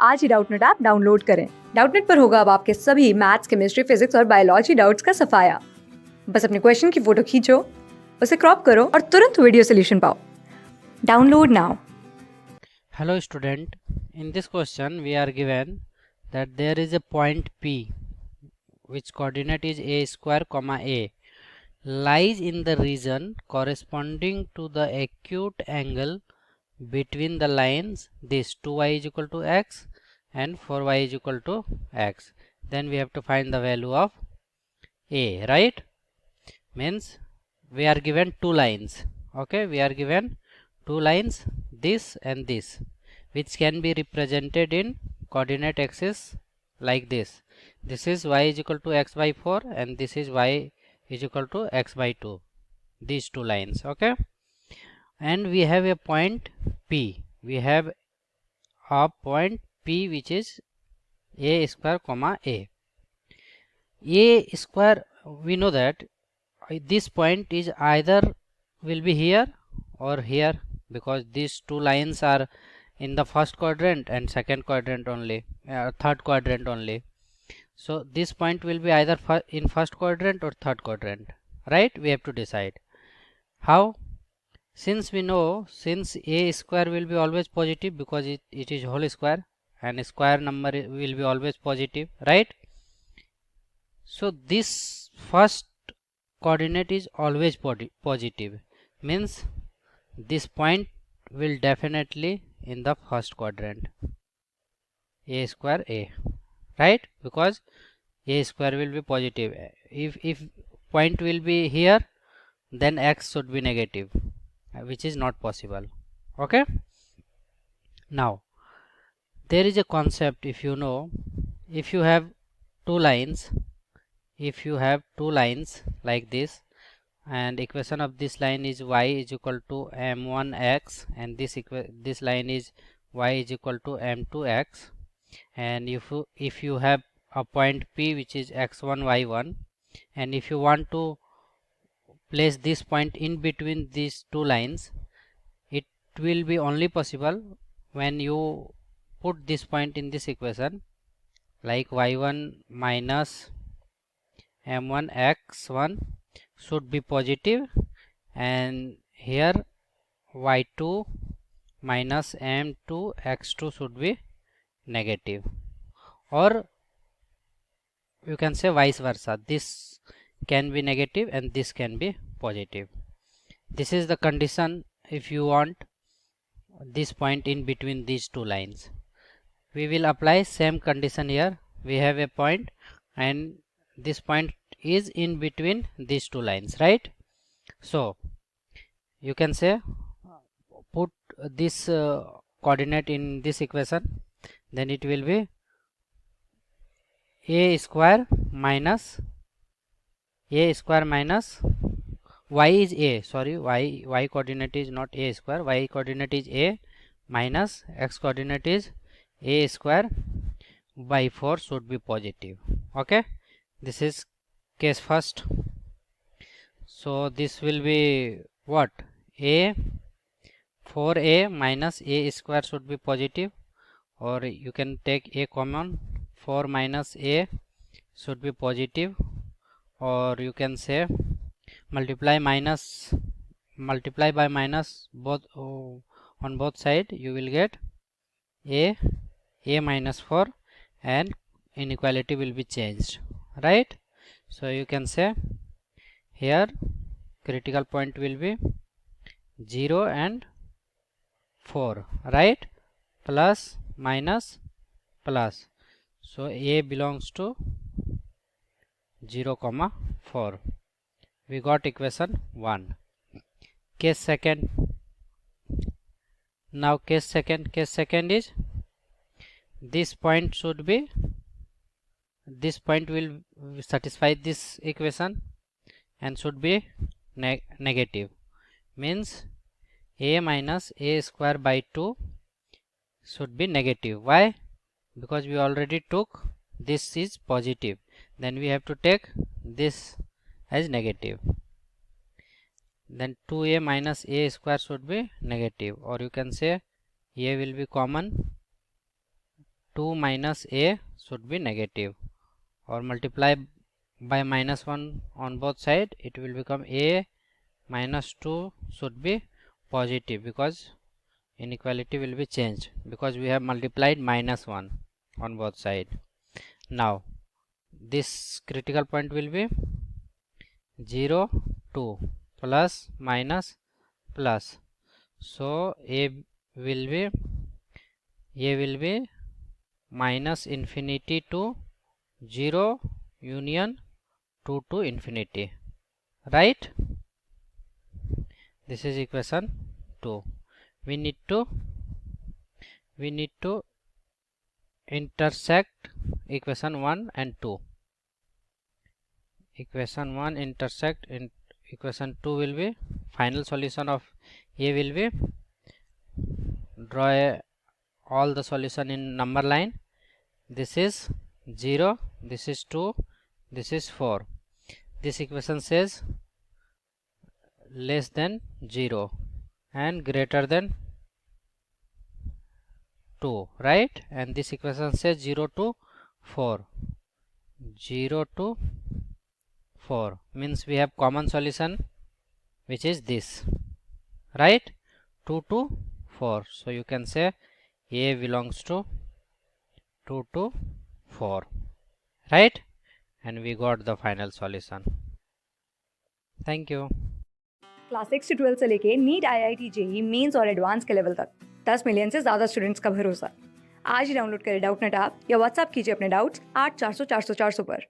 आज ही Doubtnut app download करें। Doubtnut पर होगा अब आपके सभी मैथ्स, केमिस्ट्री, फिजिक्स और बायोलॉजी डाउट्स का सफाया। बस अपने क्वेश्चन की फोटो खींचो, उसे क्रॉप करो और तुरंत वीडियो सोल्यूशन पाओ। Download now. Hello student, in this question we are given that there is a point P which coordinate is a square comma a lies in the region corresponding to the acute angle between the lines this 2y is equal to x and 4y is equal to x. Then we have to find the value of a, right? Means we are given two lines. Okay, we are given two lines, this and this, which can be represented in coordinate axis like this. This is y is equal to x by 4 and this is y is equal to x by 2, these two lines. Okay, and we have a point P. We have a point P which is a square comma a. A square, we know that this point is either will be here or here, because these two lines are in the first quadrant and second quadrant only, third quadrant only. So this point will be either in first quadrant or third quadrant, right? We have to decide how. Since we know, since a square will be always positive because it is whole square and square number will be always positive, right? So this first coordinate is always positive, means this point will definitely in the first quadrant, a square a, right? Because a square will be positive. If point will be here, then x should be negative, which is not possible. Okay, now there is a concept, if you know, if you have two lines, like this, and equation of this line is y is equal to m1x and this line is y is equal to m2x, and if you have a point P which is x1 y1, and if you want to place this point in between these two lines, it will be only possible when you put this point in this equation, like y1 minus m1 x1 should be positive, and here y2 minus m2 x2 should be negative, or you can say vice versa, this can be negative and this can be positive. This is the condition if you want this point in between these two lines. We will apply same condition here. We have a point and this point is in between these two lines, right? So you can say put this coordinate in this equation, then it will be a square minus y is a, sorry, y coordinate is not a square, y coordinate is a minus x coordinate is a square by 4 should be positive. Okay, this is case first. So this will be what, a 4a minus a square should be positive, or you can take a common, 4 minus a should be positive, or you can say multiply by minus both on both side, you will get a minus 4 and inequality will be changed, right? So you can say here critical point will be 0 and 4, right? Plus minus plus, so a belongs to 0 comma 4. We got equation 1. Case second. Now case second is this point should be, this point will satisfy this equation and should be negative, means a minus a square by 2 should be negative. Why? Because we already took this is positive, then we have to take this as negative, then 2a minus a square should be negative, or you can say a will be common, 2 minus a should be negative, or multiply by -1 on both sides, it will become a minus 2 should be positive, because inequality will be changed because we have multiplied -1 on both sides. Now this critical point will be 0 2 plus minus plus, so a will be minus infinity to 0 union 2 to infinity, right? This is equation 2. We need to intersect equation 1 and 2. Equation 1 intersect in equation 2 will be final solution of a will be, draw all the solution in number line. This is 0, this is 2, this is 4. This equation says less than 0 and greater than 2, right? And this equation says 0 to 4. 0 to 4 means we have common solution, which is this, right? 2 to 4. So you can say a belongs to 2 to 4, right? And we got the final solution. Thank you. Class 6 से 12 से लेके NEET IIT JEE mains और advance के level तक 10 million से ज़्यादा students का भरोसा। आज ही डाउनलोड करें डाउटनट ऐप या व्हाट्सएप कीजिए अपने डाउट्स 8400 400 400 पर।